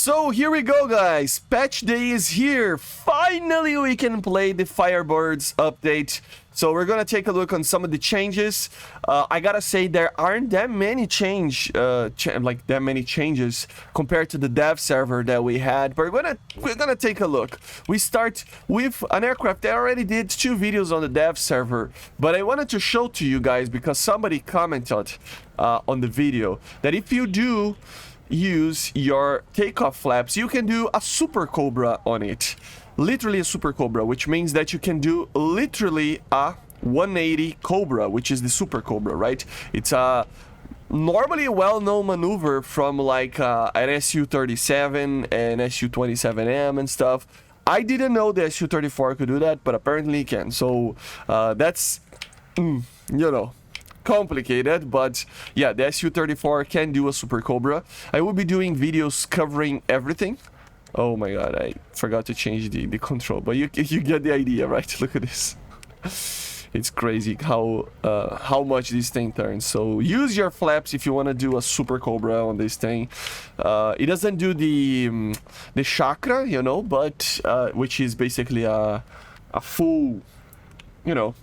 So here we go, guys. Patch day is here. Finally, we can play the Firebirds update. So we're gonna take a look on some of the changes. I gotta say there aren't that many changes compared to the dev server that we had. But we're gonna take a look. We start with an aircraft. I already did 2 videos on the dev server, but I wanted to show to you guys because somebody commented on the video that if you do use your takeoff flaps, you can do a Super Cobra on it. Literally a Super Cobra, which means that you can do literally a 180 Cobra, which is the Super Cobra, right? It's a normally a well-known maneuver from like an Su-37 and Su-27M and stuff. I didn't know the Su-34 could do that, but apparently it can. So that's, you know, complicated, but yeah, the Su-34 can do a Super Cobra. I will be doing videos covering everything. Oh my god, I forgot to change the control, but you get the idea, right? Look at this. It's crazy how much this thing turns. So use your flaps if you want to do a Super Cobra on this thing. It doesn't do the chakra, you know, but which is basically a full, you know,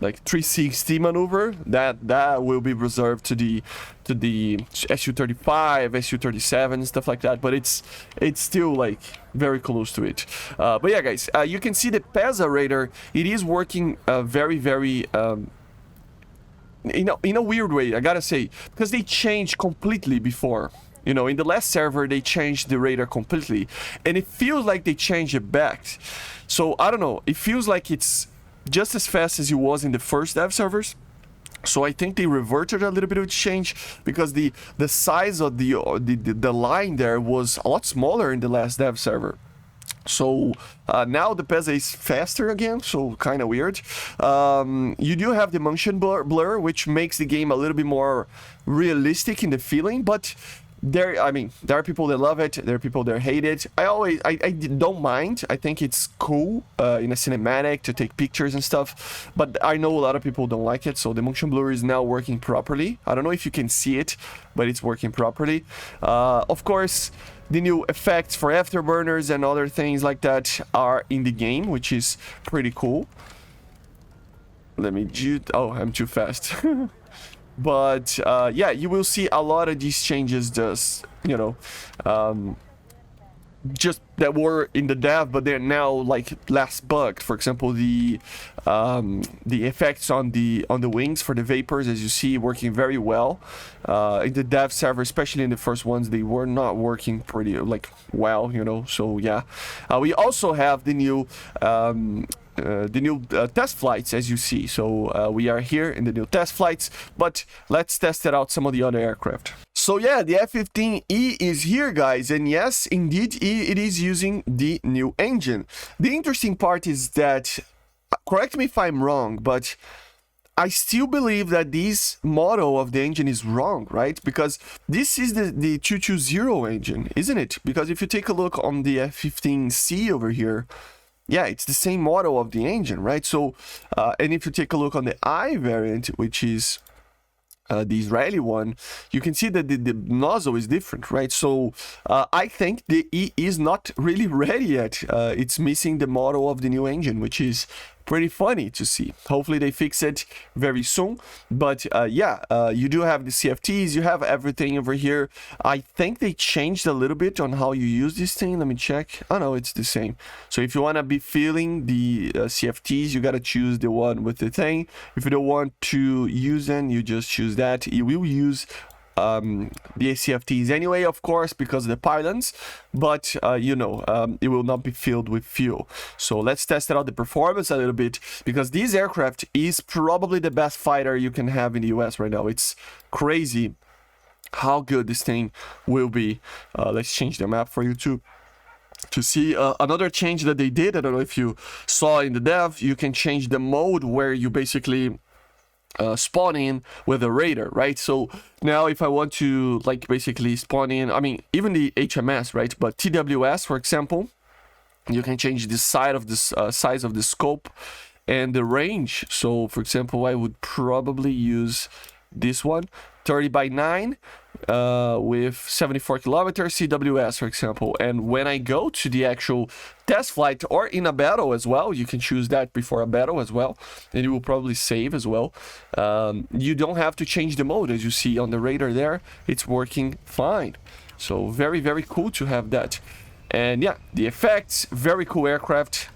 like 360 maneuver that will be reserved to the Su-35, Su-37, stuff like that, but it's still like very close to it. But yeah, guys, you can see the PESA radar. It is working very in a weird way, I gotta say, because they changed completely before. You know, in the last server they changed the radar completely, and it feels like they changed it back. So I don't know, it feels like it's just as fast as it was in the first dev servers. So I think they reverted a little bit of change because the size of the line there was a lot smaller in the last dev server. So now the PESA is faster again, so kind of weird. You do have the motion blur, which makes the game a little bit more realistic in the feeling, but there are people that love it, there are people that hate it. I don't mind. I think it's cool in a cinematic to take pictures and stuff, but I know a lot of people don't like it. So the motion blur is now working properly. I don't know if you can see it, but it's working properly. Of course, the new effects for afterburners and other things like that are in the game, which is pretty cool. Let me oh, I'm too fast. But yeah, you will see a lot of these changes just, you know, just that were in the dev, but they're now like less bugged. For example, the effects on the wings for the vapors, as you see, working very well. In the dev server, especially in the first ones, they were not working pretty like well, you know. So yeah, we also have the new test flights, as you see. So we are here in the new test flights, but let's test it out some of the other aircraft. So yeah, the F-15E is here, guys, and yes, indeed, it is using the new engine. The interesting part is that, correct me if I'm wrong, but I still believe that this model of the engine is wrong, right? Because this is the 220 engine, isn't it? Because if you take a look on the F-15C over here, yeah, it's the same model of the engine, right? So, and if you take a look on the I variant, which is the Israeli one, you can see that the nozzle is different, right? So I think the E is not really ready yet. It's missing the model of the new engine, which is pretty funny to see. Hopefully they fix it very soon. But yeah, you do have the CFTs, you have everything over here. I think they changed a little bit on how you use this thing. Let me check. Oh no, it's the same. So if you want to be feeling the CFTs, you got to choose the one with the thing. If you don't want to use them, you just choose that. You will use the CFTs anyway, of course, because of the pylons, but you know, it will not be filled with fuel. So let's test out the performance a little bit, because this aircraft is probably the best fighter you can have in the US right now. It's crazy how good this thing will be. Let's change the map for you to see another change that they did. I don't know if you saw in the dev, you can change the mode where you basically spawn in with a radar, right? So now if I want to like basically spawn in, I mean, even the HMS, right? But TWS, for example, you can change the size of this size of the scope and the range. So for example, I would probably use this one, 30 by 9 with 74 kilometers CWS, for example. And when I go to the actual test flight or in a battle as well, you can choose that before a battle as well, and it will probably save as well. You don't have to change the mode, as you see on the radar there. It's working fine. So very, very cool to have that. And yeah, the effects, very cool aircraft.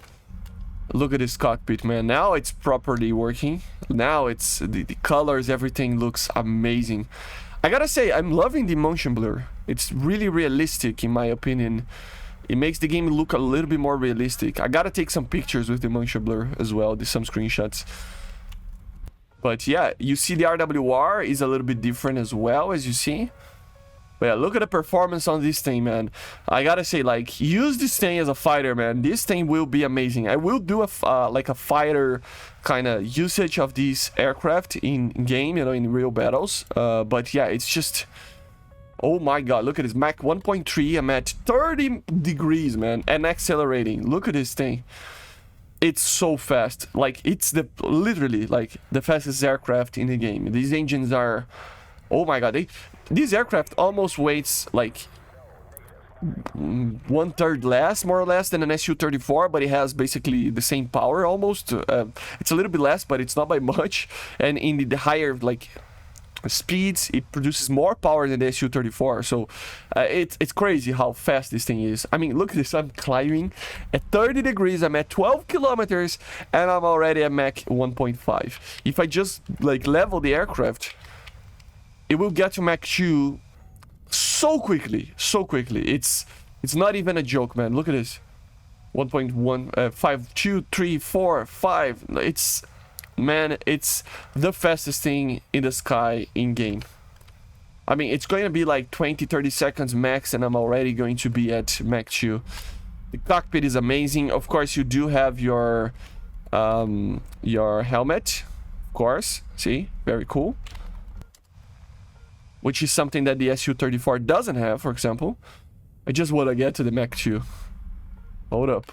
Look at this cockpit, man. Now it's properly working. Now it's the colors, everything looks amazing. I gotta say, I'm loving the motion blur. It's really realistic, in my opinion. It makes the game look a little bit more realistic. I gotta take some pictures with the motion blur as well, some screenshots. But yeah, you see the RWR is a little bit different as well, as you see. But yeah, look at the performance on this thing, man. I gotta say, like, use this thing as a fighter, man. This thing will be amazing. I will do like a fighter kind of usage of these aircraft in game, you know, in real battles. But yeah, it's just, oh my god, look at this. Mach 1.3, I'm at 30 degrees, man, and accelerating. Look at this thing. It's so fast. Like, it's literally like the fastest aircraft in the game. These engines are, oh my god, this aircraft almost weighs like 1/3 less, more or less, than an Su-34, but it has basically the same power almost. It's a little bit less, but it's not by much. And in the higher like speeds, it produces more power than the Su-34. So it's crazy how fast this thing is. I mean, look at this. I'm climbing at 30 degrees. I'm at 12 kilometers, and I'm already at Mach 1.5. If I just like level the aircraft, it will get to Mach 2 so quickly, so quickly. It's not even a joke, man. Look at this. 1.1, 5, 2, 3, 4, 5. It's, man, it's the fastest thing in the sky in game. I mean, it's going to be like 20, 30 seconds max, and I'm already going to be at Mach 2. The cockpit is amazing. Of course, you do have your helmet, of course. See, very cool. Which is something that the Su-34 doesn't have, for example. I just want to get to the Mach 2. Hold up.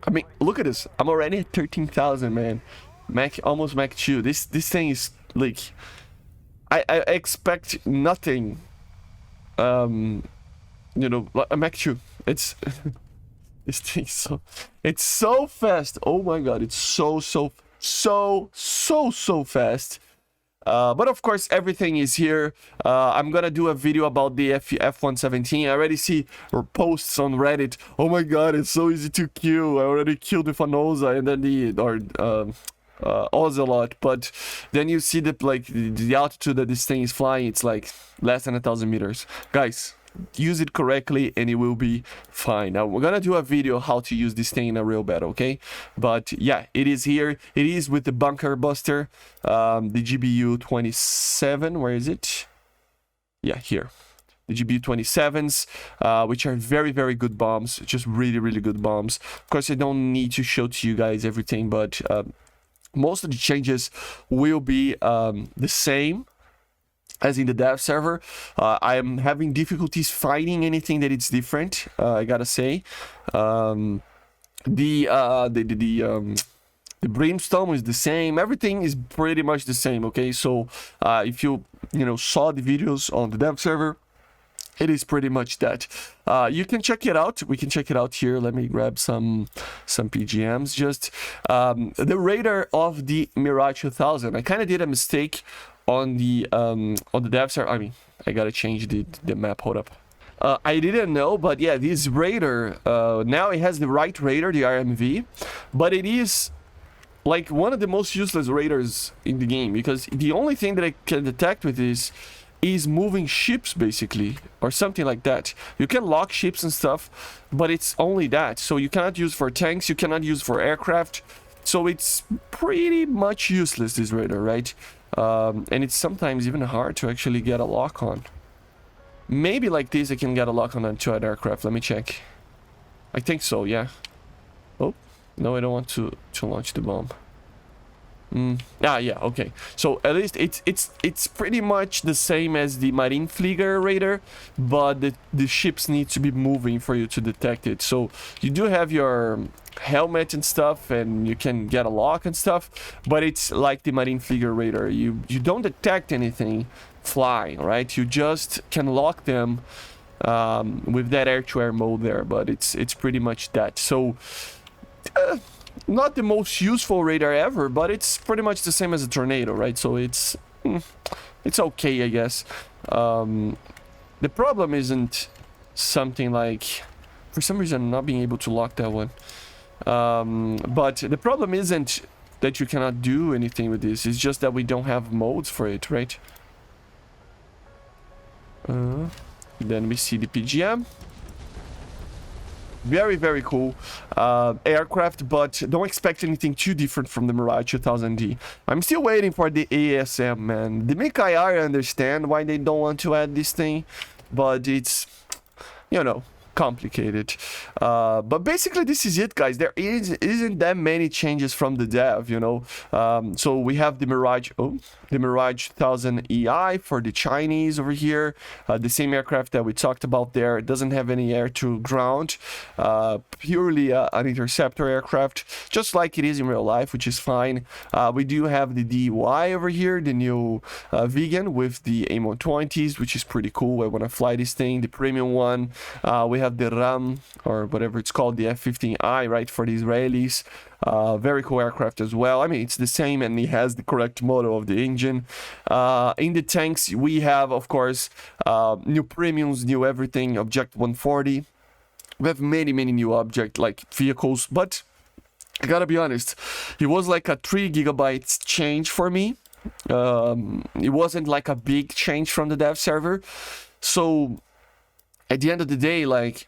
I mean, look at this. I'm already at 13,000, man. Almost Mach 2. This thing is, like... I expect nothing. You know, a Mach 2. It's... this thing it's so fast. Oh my god, it's so fast. But of course, everything is here. I'm gonna do a video about the F-117. I already see posts on Reddit. Oh my god, it's so easy to kill. I already killed with an Oza and then Ocelot. But then you see that like the altitude that this thing is flying, it's like less than 1,000 meters. Guys, use it correctly and it will be fine. Now we're gonna do a video how to use this thing in a real battle, okay? But yeah, it is here. It is with the bunker buster, the GBU 27. Where is it? Yeah, here. The GBU 27s, which are very, very good bombs. Just really, really good bombs. Of course, I don't need to show to you guys everything, but most of the changes will be the same as in the dev server. I am having difficulties finding anything that it's different. I gotta say, the brimstone is the same. Everything is pretty much the same. Okay, so if you saw the videos on the dev server, it is pretty much that. You can check it out. We can check it out here. Let me grab some PGMs. Just the radar of the Mirage 2000. I kind of did a mistake on the dev server. I mean, I gotta change the map. Hold up. I didn't know, but yeah, this radar now it has the right radar, the RMV, but it is like one of the most useless radars in the game, because the only thing that I can detect with this is moving ships, basically, or something like that. You can lock ships and stuff, but it's only that. So you cannot use for tanks, you cannot use for aircraft. So it's pretty much useless, this radar, right? And it's sometimes even hard to actually get a lock on. Maybe like this I can get a lock on to an aircraft. Let me check. I think so, yeah. Oh, no, I don't want to launch the bomb. Yeah, okay. So at least it's pretty much the same as the Marineflieger radar, but the ships need to be moving for you to detect it. So you do have your helmet and stuff, and you can get a lock and stuff, but it's like the Marineflieger radar. You don't detect anything flying, right? You just can lock them with that air-to-air mode there, but it's pretty much that. So not the most useful radar ever, but it's pretty much the same as a Tornado, right? So it's okay, I guess. The problem isn't something like, for some reason I'm not being able to lock that one, but the problem isn't that you cannot do anything with this. It's just that we don't have modes for it, right? Then we see the PGM. Very, very cool aircraft, but don't expect anything too different from the Mirage 2000D. I'm still waiting for the ASM, man. The Mikai I understand why they don't want to add this thing, but it's, you know, complicated. But basically this is it, guys. There isn't that many changes from the dev, you know. So we have the Mirage 1000 EI for the Chinese over here, the same aircraft that we talked about there. It doesn't have any air to ground, purely an interceptor aircraft, just like it is in real life, which is fine. We do have the DY over here, the new vegan with the AIM-120s, which is pretty cool. I want to fly this thing, the premium one. We have the RAM, or whatever it's called, the F-15I, right, for the Israelis. Very cool aircraft as well. I mean, it's the same, and it has the correct model of the engine. In the tanks, we have, of course, new premiums, new everything, Object 140. We have many new object, like, vehicles, but I gotta be honest, it was like a 3 gigabytes change for me. It wasn't like a big change from the dev server. So at the end of the day, like,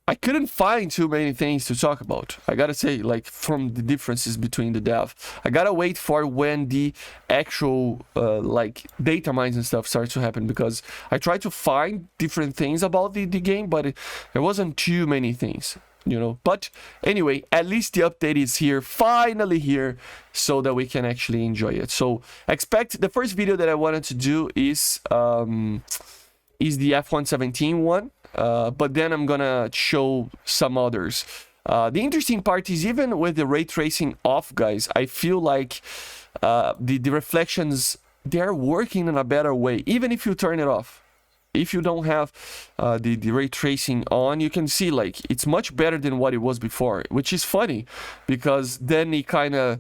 I couldn't find too many things to talk about. I gotta say, like, from the differences between the dev. I gotta wait for when the actual, like, data mines and stuff starts to happen, because I tried to find different things about the game, but there wasn't too many things, you know. But anyway, at least the update is here, finally here, so that we can actually enjoy it. So expect the first video that I wanted to do is the F-117 one, but then I'm gonna show some others. The interesting part is, even with the ray tracing off, guys, I feel like the reflections, they're working in a better way, even if you turn it off. If you don't have the ray tracing on, you can see, like, it's much better than what it was before, which is funny, because then it kind of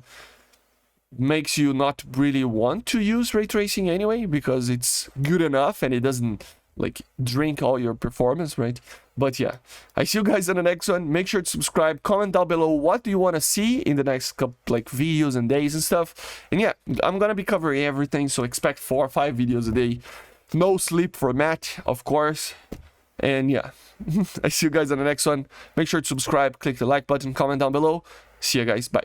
makes you not really want to use ray tracing anyway, because it's good enough and it doesn't, like, drink all your performance, right? But yeah, I see you guys in the next one. Make sure to subscribe, comment down below what do you want to see in the next couple, like, videos and days and stuff. And yeah, I'm gonna be covering everything, so expect 4 or 5 videos a day. No sleep for Matt, of course. And yeah, I see you guys in the next one. Make sure to subscribe, click the like button, comment down below. See you guys, bye.